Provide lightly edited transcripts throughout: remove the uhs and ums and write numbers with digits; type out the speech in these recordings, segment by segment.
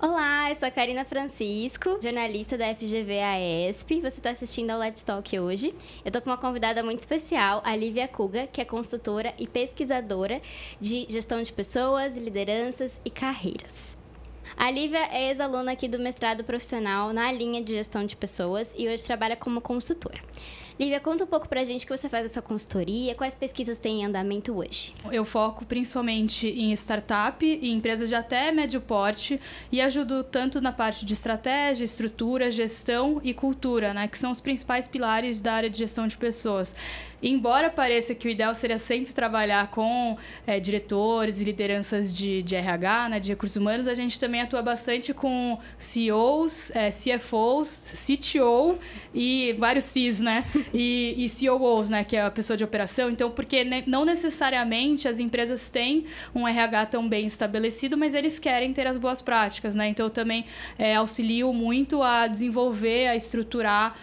Olá, eu sou a Karina Francisco, jornalista da FGV-AESP. Você está assistindo ao Let's Talk hoje. Eu tô com uma convidada muito especial, a Lívia Kuga, que é consultora e pesquisadora de gestão de pessoas, lideranças e carreiras. A Lívia é ex-aluna aqui do mestrado profissional na linha de gestão de pessoas e hoje trabalha como consultora. Lívia, conta um pouco pra gente o que você faz essa consultoria, quais pesquisas tem em andamento hoje? Eu foco principalmente em startup e empresas de até médio porte e ajudo tanto na parte de estratégia, estrutura, gestão e cultura, né, que são os principais pilares da área de gestão de pessoas. Embora pareça que o ideal seria sempre trabalhar com diretores e lideranças de RH, né, de recursos humanos, a gente também atua bastante com CEOs, CFOs, CTO e vários Cs, né? E COOs, né? Que é a pessoa de operação. Então, porque não necessariamente as empresas têm um RH tão bem estabelecido, mas eles querem ter as boas práticas, né? Então, eu também auxilio muito a desenvolver, a estruturar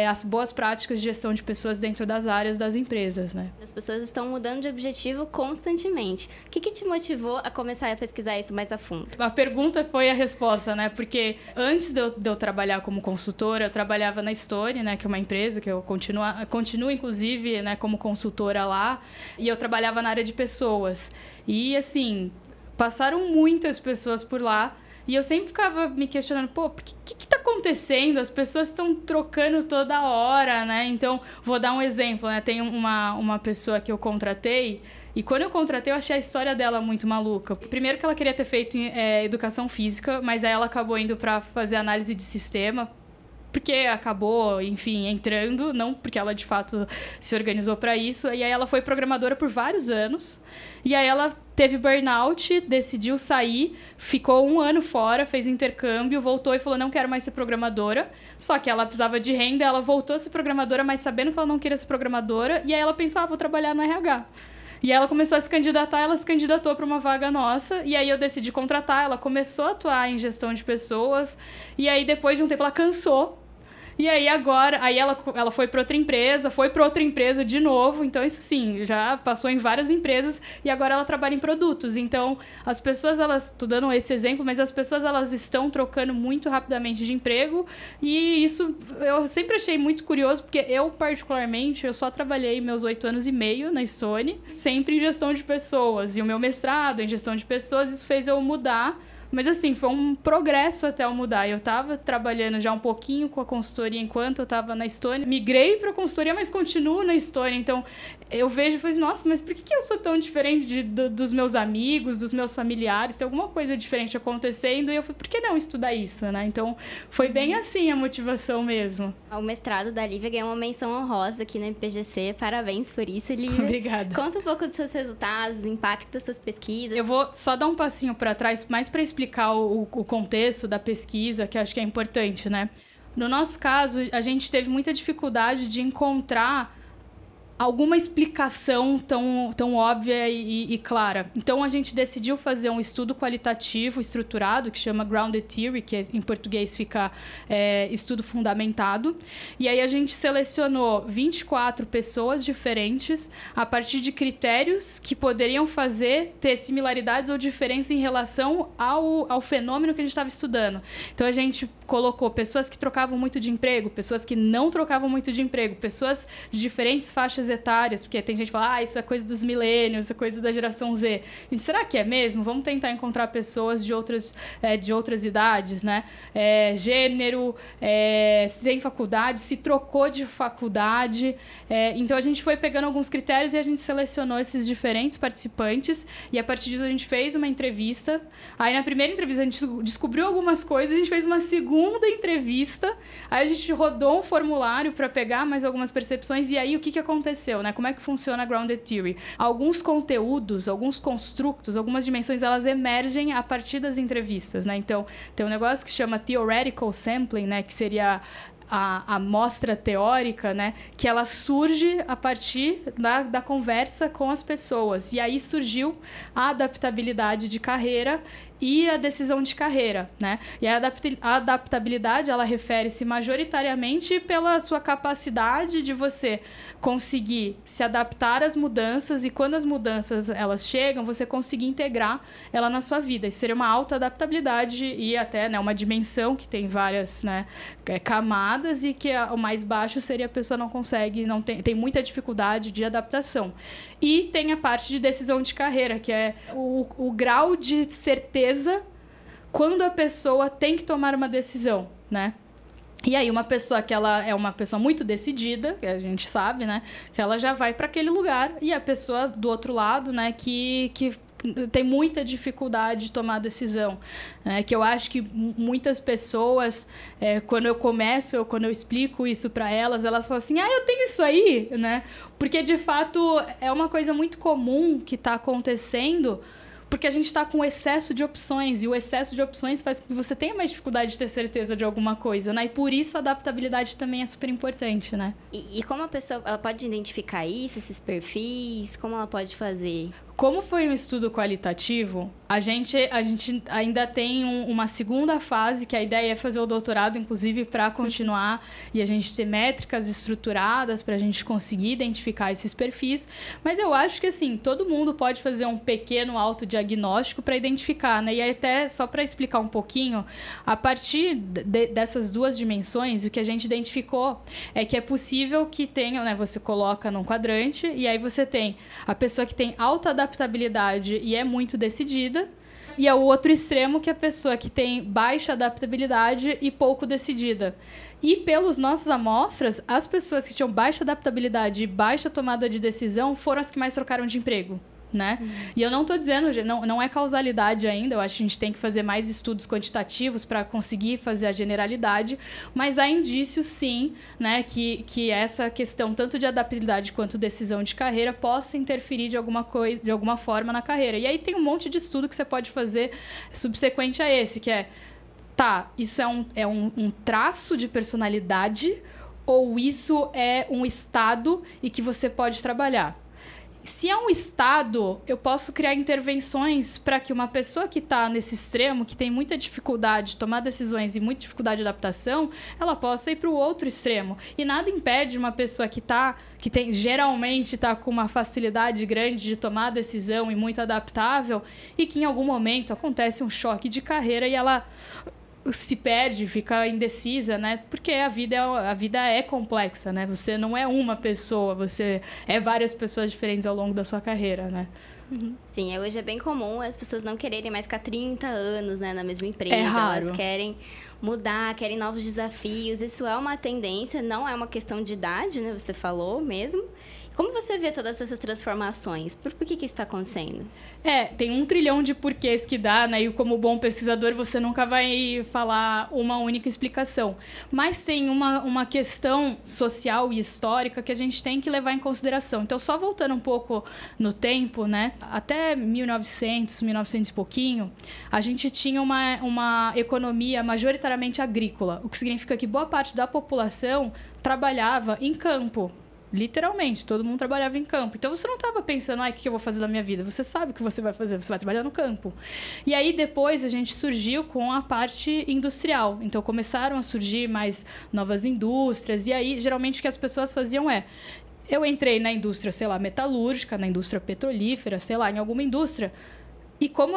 as boas práticas de gestão de pessoas dentro das áreas das empresas, né? As pessoas estão mudando de objetivo constantemente. O que te motivou a começar a pesquisar isso mais a fundo? A pergunta foi a resposta, né? Porque antes de eu trabalhar como consultora, eu trabalhava na Stone, né? Que é uma empresa que eu continuo inclusive, né? Como consultora lá. E eu trabalhava na área de pessoas. E, assim, passaram muitas pessoas por lá. E eu sempre ficava me questionando, pô, o que tá acontecendo? As pessoas estão trocando toda hora, né? Então, vou dar um exemplo, né? Tem uma pessoa que eu contratei, e quando eu contratei, eu achei a história dela muito maluca. Primeiro que ela queria ter feito educação física, mas aí ela acabou indo para fazer análise de sistema, porque acabou, enfim, entrando, não porque ela de fato se organizou para isso. E aí ela foi programadora por vários anos. E aí ela teve burnout, decidiu sair, ficou 1 ano fora, fez intercâmbio, voltou e falou, não quero mais ser programadora. Só que ela precisava de renda, ela voltou a ser programadora, mas sabendo que ela não queria ser programadora. E aí ela pensou, vou trabalhar no RH. E ela começou a se candidatar, ela se candidatou para uma vaga nossa, e aí eu decidi contratar, ela começou a atuar em gestão de pessoas, e aí depois de um tempo ela cansou. E aí agora, ela foi para outra empresa de novo, então isso sim, já passou em várias empresas e agora ela trabalha em produtos. Então, as pessoas, tô dando esse exemplo, mas as pessoas elas estão trocando muito rapidamente de emprego e isso eu sempre achei muito curioso, porque eu particularmente, eu só trabalhei meus 8 anos e meio na Stone, sempre em gestão de pessoas, e o meu mestrado em gestão de pessoas, isso fez eu mudar. Mas, assim, foi um progresso até eu mudar. Eu estava trabalhando já um pouquinho com a consultoria enquanto eu estava na Stone. Migrei para a consultoria, mas continuo na Stone. Então, eu vejo e falei, nossa, mas por que eu sou tão diferente dos meus amigos, dos meus familiares? Tem alguma coisa diferente acontecendo? E eu falei, por que não estudar isso, né? Então, foi bem assim a motivação mesmo. O mestrado da Lívia ganhou uma menção honrosa aqui na MPGC. Parabéns por isso, Lívia. Obrigada. Conta um pouco dos seus resultados, o impacto das suas pesquisas. Eu vou só dar um passinho para trás, mais para explicar o contexto da pesquisa, que eu acho que é importante, né? No nosso caso, a gente teve muita dificuldade de encontrar alguma explicação tão óbvia e clara. Então, a gente decidiu fazer um estudo qualitativo estruturado, que chama Grounded Theory, que em português fica estudo fundamentado. E aí, a gente selecionou 24 pessoas diferentes a partir de critérios que poderiam ter similaridades ou diferenças em relação ao fenômeno que a gente estava estudando. Então, a gente colocou pessoas que trocavam muito de emprego, pessoas que não trocavam muito de emprego, pessoas de diferentes faixas etárias, porque tem gente que fala, isso é coisa dos millennials, isso é coisa da geração Z. Gente, será que é mesmo? Vamos tentar encontrar pessoas de outras idades, né? Gênero, se tem faculdade, se trocou de faculdade. Então, a gente foi pegando alguns critérios e a gente selecionou esses diferentes participantes e, a partir disso, a gente fez uma entrevista. Aí, na primeira entrevista, a gente descobriu algumas coisas, a gente fez uma segunda entrevista, aí a gente rodou um formulário para pegar mais algumas percepções, e aí o que aconteceu, né? Como é que funciona a Grounded Theory? Alguns conteúdos, alguns construtos, algumas dimensões, elas emergem a partir das entrevistas, né? Então, tem um negócio que chama Theoretical Sampling, né? Que seria a amostra teórica, né, que ela surge a partir da conversa com as pessoas. E aí surgiu a adaptabilidade de carreira e a decisão de carreira, né? E a adaptabilidade, ela refere-se majoritariamente pela sua capacidade de você conseguir se adaptar às mudanças e quando as mudanças elas chegam, você conseguir integrar ela na sua vida. Isso seria uma alta adaptabilidade e até, né, uma dimensão que tem várias, né, camadas e que o mais baixo seria a pessoa não consegue, tem muita dificuldade de adaptação. E tem a parte de decisão de carreira, que é o grau de certeza quando a pessoa tem que tomar uma decisão, né? E aí uma pessoa que ela é uma pessoa muito decidida, que a gente sabe, né? Que ela já vai para aquele lugar e a pessoa do outro lado, né? Que tem muita dificuldade de tomar decisão, né? Que eu acho que muitas pessoas, quando eu explico isso para elas falam assim, eu tenho isso aí, né? Porque de fato é uma coisa muito comum que está acontecendo. Porque a gente está com excesso de opções, e o excesso de opções faz com que você tenha mais dificuldade de ter certeza de alguma coisa, né? E por isso a adaptabilidade também é super importante, né? E como a pessoa ela pode identificar isso, esses perfis? Como ela pode fazer? Como foi um estudo qualitativo, a gente ainda tem uma segunda fase, que a ideia é fazer o doutorado, inclusive, para continuar e a gente ter métricas estruturadas para a gente conseguir identificar esses perfis. Mas eu acho que, assim, todo mundo pode fazer um pequeno autodiagnóstico para identificar, né? E até, só para explicar um pouquinho, a partir dessas duas dimensões, o que a gente identificou é que é possível que tenha, né? Você coloca num quadrante e aí você tem a pessoa que tem alta adaptabilidade e é muito decidida, e ao outro extremo que é a pessoa que tem baixa adaptabilidade e pouco decidida. E pelas nossas amostras, as pessoas que tinham baixa adaptabilidade e baixa tomada de decisão foram as que mais trocaram de emprego, né? E eu não estou dizendo, não é causalidade ainda, eu acho que a gente tem que fazer mais estudos quantitativos para conseguir fazer a generalidade, mas há indícios sim, né, que essa questão tanto de adaptabilidade quanto decisão de carreira possa interferir de alguma forma na carreira. E aí tem um monte de estudo que você pode fazer subsequente a esse, que isso é um traço de personalidade ou isso é um estado e que você pode trabalhar. Se é um estado, eu posso criar intervenções para que uma pessoa que está nesse extremo, que tem muita dificuldade de tomar decisões e muita dificuldade de adaptação, ela possa ir para o outro extremo. E nada impede uma pessoa que geralmente está com uma facilidade grande de tomar decisão e muito adaptável, e que em algum momento acontece um choque de carreira e ela se perde, fica indecisa, né? Porque a vida é complexa, né? Você não é uma pessoa, você é várias pessoas diferentes ao longo da sua carreira, né? Sim, hoje é bem comum as pessoas não quererem mais ficar 30 anos, né, na mesma empresa. É raro. Elas querem mudar, querem novos desafios. Isso é uma tendência, não é uma questão de idade, né? Você falou mesmo. Como você vê todas essas transformações? Por que isso está acontecendo? Tem 1 trilhão de porquês que dá, né? E como bom pesquisador, você nunca vai falar uma única explicação. Mas tem uma questão social e histórica que a gente tem que levar em consideração. Então, só voltando um pouco no tempo, né? Até 1900 e pouquinho, a gente tinha uma economia majoritariamente agrícola, o que significa que boa parte da população trabalhava em campo. Literalmente, todo mundo trabalhava em campo. Então, você não estava pensando, o que eu vou fazer da minha vida? Você sabe o que você vai fazer, você vai trabalhar no campo. E aí, depois, a gente surgiu com a parte industrial. Então, começaram a surgir mais novas indústrias. E aí, geralmente, o que as pessoas faziam eu entrei na indústria, sei lá, metalúrgica, na indústria petrolífera, sei lá, em alguma indústria. E como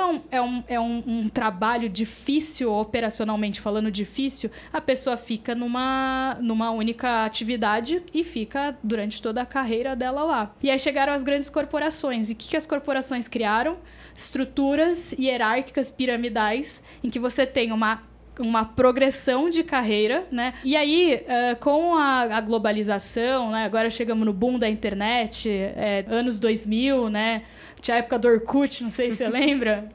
é um trabalho difícil, operacionalmente falando difícil, a pessoa fica numa única atividade e fica durante toda a carreira dela lá. E aí chegaram as grandes corporações. E o que as corporações criaram? Estruturas hierárquicas piramidais, em que você tem uma progressão de carreira, né? E aí, com a globalização, né? Agora chegamos no boom da internet, anos 2000, né? Tinha a época do Orkut, não sei se você lembra.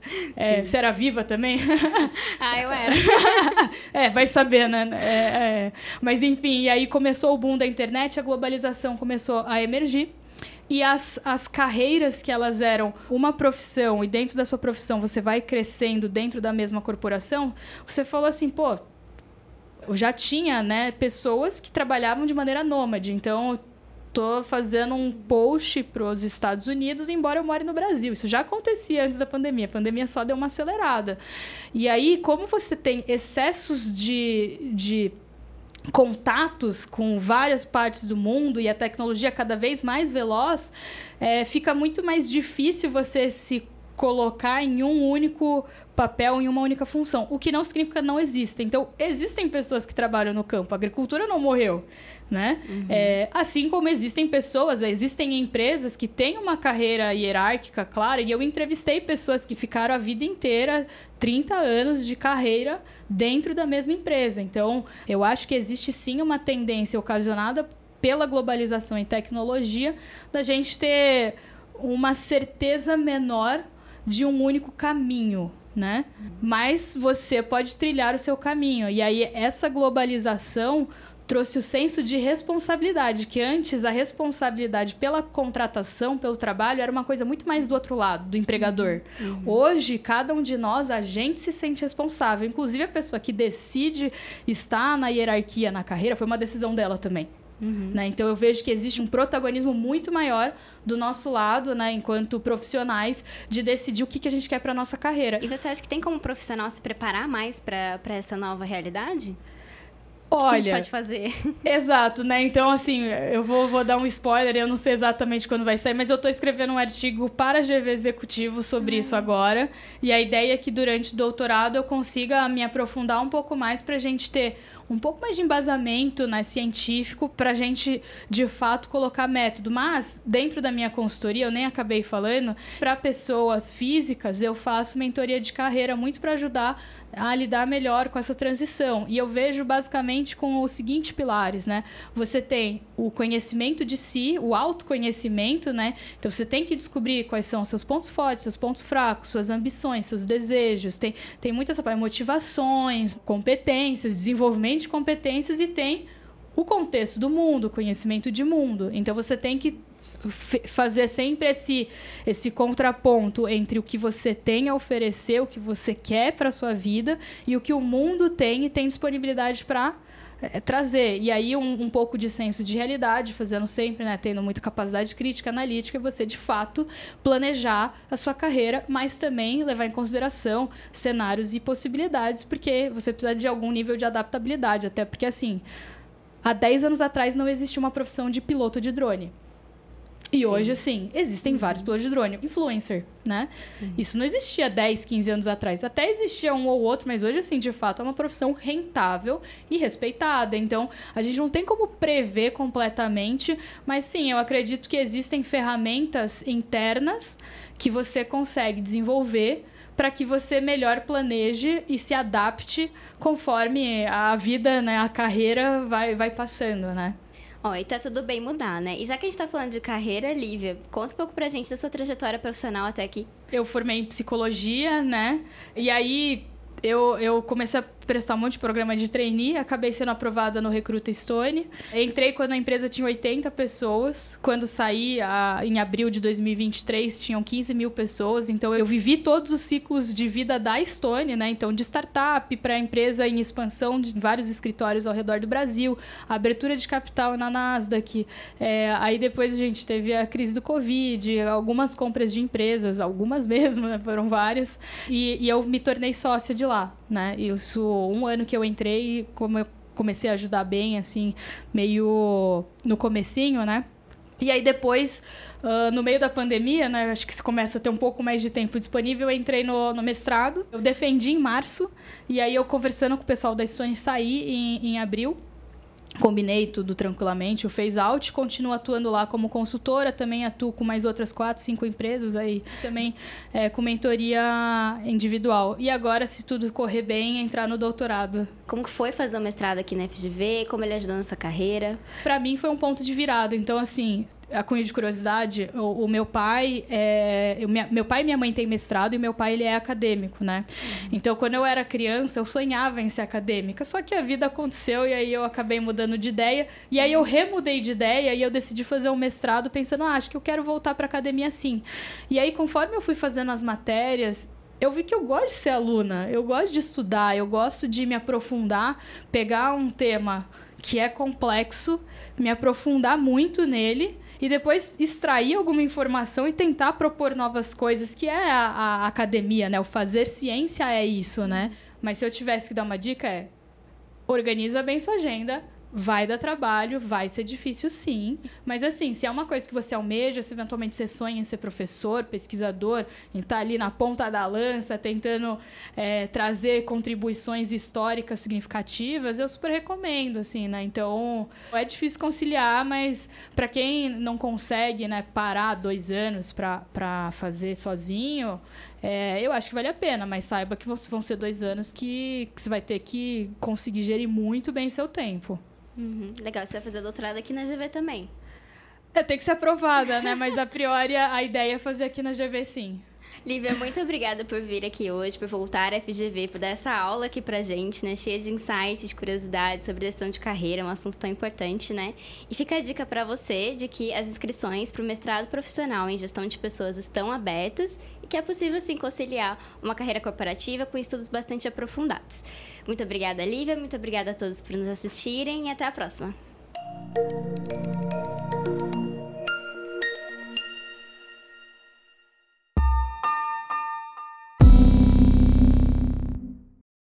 Você era viva também? Eu era. Vai saber, né? Mas, enfim, e aí começou o boom da internet, a globalização começou a emergir. E as carreiras que elas eram uma profissão, e dentro da sua profissão você vai crescendo dentro da mesma corporação, você falou assim, já tinha, né, pessoas que trabalhavam de maneira nômade. Então, eu tô fazendo um post para os Estados Unidos, embora eu more no Brasil. Isso já acontecia antes da pandemia. A pandemia só deu uma acelerada. E aí, como você tem excessos de contatos com várias partes do mundo e a tecnologia cada vez mais veloz, fica muito mais difícil você se colocar em um único papel, em uma única função. O que não significa que não existe. Então, existem pessoas que trabalham no campo. A agricultura não morreu, né? Assim como existem empresas que têm uma carreira hierárquica clara, e eu entrevistei pessoas que ficaram a vida inteira, 30 anos de carreira dentro da mesma empresa. Então, eu acho que existe sim uma tendência ocasionada pela globalização e tecnologia da gente ter uma certeza menor de um único caminho, né? Mas você pode trilhar o seu caminho. E aí, essa globalização trouxe o senso de responsabilidade, que antes a responsabilidade pela contratação, pelo trabalho, era uma coisa muito mais do outro lado, do empregador. Hoje, cada um de nós, a gente se sente responsável. Inclusive, a pessoa que decide estar na hierarquia, na carreira, foi uma decisão dela também. Né? Então, eu vejo que existe um protagonismo muito maior do nosso lado, né, enquanto profissionais, de decidir o que a gente quer para nossa carreira. E você acha que tem como profissional se preparar mais para essa nova realidade? Olha, o que a gente pode fazer? Exato, né? Então, assim, eu vou dar um spoiler, eu não sei exatamente quando vai sair, mas eu tô escrevendo um artigo para GV Executivo sobre isso agora. E a ideia é que durante o doutorado eu consiga me aprofundar um pouco mais pra gente ter um pouco mais de embasamento, né, científico, pra gente, de fato, colocar método. Mas, dentro da minha consultoria, eu nem acabei falando, para pessoas físicas, eu faço mentoria de carreira muito para ajudar a lidar melhor com essa transição. E eu vejo basicamente com os seguintes pilares, né? Você tem o conhecimento de si, o autoconhecimento, né? Então você tem que descobrir quais são os seus pontos fortes, seus pontos fracos, suas ambições, seus desejos. Tem muitas motivações, competências, desenvolvimento de competências, e tem o contexto do mundo, o conhecimento de mundo. Então você tem que fazer sempre esse contraponto entre o que você tem a oferecer, o que você quer para a sua vida, e o que o mundo tem e tem disponibilidade para trazer. E aí um pouco de senso de realidade, fazendo sempre, né, tendo muita capacidade crítica, analítica, você de fato planejar a sua carreira, mas também levar em consideração cenários e possibilidades, porque você precisa de algum nível de adaptabilidade, até porque assim, há 10 anos atrás não existia uma profissão de piloto de drone. E hoje, sim, existem vários pilotos de drone. Influencer, né? Sim. Isso não existia 10, 15 anos atrás. Até existia um ou outro, mas hoje, assim, de fato, é uma profissão rentável e respeitada. Então, a gente não tem como prever completamente, mas sim, eu acredito que existem ferramentas internas que você consegue desenvolver para que você melhor planeje e se adapte conforme a vida, né, a carreira vai passando, né? E tá tudo bem mudar, né? E já que a gente tá falando de carreira, Lívia, conta um pouco pra gente da sua trajetória profissional até aqui. Eu formei em psicologia, né? E aí eu comecei a prestar um monte de programa de trainee, acabei sendo aprovada no Recruta Stone. Entrei quando a empresa tinha 80 pessoas. Quando saí, em abril de 2023, tinham 15 mil pessoas. Então, eu vivi todos os ciclos de vida da Stone, né? Então, de startup para empresa em expansão de vários escritórios ao redor do Brasil, a abertura de capital na Nasdaq. Aí, depois, a gente teve a crise do Covid, algumas compras de empresas, algumas mesmo, né? Foram várias. E eu me tornei sócia de lá, né? Isso, um ano que eu entrei, como eu comecei a ajudar bem, assim, meio no comecinho, né? E aí depois, no meio da pandemia, né? Acho que se começa a ter um pouco mais de tempo disponível, eu entrei no mestrado. Eu defendi em março, e aí eu conversando com o pessoal da Stone, saí em abril. Combinei tudo tranquilamente, o Phase Out, continuo atuando lá como consultora, também atuo com mais outras 4, 5 empresas aí, também com mentoria individual. E agora, se tudo correr bem, entrar no doutorado. Como que foi fazer o mestrado aqui na FGV? Como ele ajudou nessa carreira? Para mim foi um ponto de virada, então assim, a cunho de curiosidade, o meu pai meu pai e minha mãe têm mestrado e meu pai ele é acadêmico, né? Então, quando eu era criança, eu sonhava em ser acadêmica, só que a vida aconteceu e aí eu acabei mudando de ideia, e aí eu remudei de ideia e eu decidi fazer um mestrado pensando, acho que eu quero voltar para academia sim. E aí, conforme eu fui fazendo as matérias, eu vi que eu gosto de ser aluna, eu gosto de estudar, eu gosto de me aprofundar, pegar um tema que é complexo, me aprofundar muito nele e depois extrair alguma informação e tentar propor novas coisas, que é a academia, né? O fazer ciência é isso, né? Mas se eu tivesse que dar uma dica, organiza bem sua agenda. Vai dar trabalho, vai ser difícil sim. Mas assim, se é uma coisa que você almeja, se eventualmente você sonha em ser professor, pesquisador, em estar ali na ponta da lança, tentando trazer contribuições históricas significativas, eu super recomendo, assim, né? Então, é difícil conciliar, mas para quem não consegue, né, parar 2 anos para fazer sozinho, eu acho que vale a pena, mas saiba que vão ser 2 anos que você vai ter que conseguir gerir muito bem seu tempo. Legal, você vai fazer doutorado aqui na GV também. Eu tenho que ser aprovada, né? Mas a priori a ideia é fazer aqui na GV, sim. Lívia, muito obrigada por vir aqui hoje, por voltar à FGV, por dar essa aula aqui pra gente, né? Cheia de insights, de curiosidades sobre decisão de carreira, um assunto tão importante, né? E fica a dica pra você de que as inscrições para o mestrado profissional em gestão de pessoas estão abertas e que é possível, sim, conciliar uma carreira corporativa com estudos bastante aprofundados. Muito obrigada, Lívia. Muito obrigada a todos por nos assistirem e até a próxima.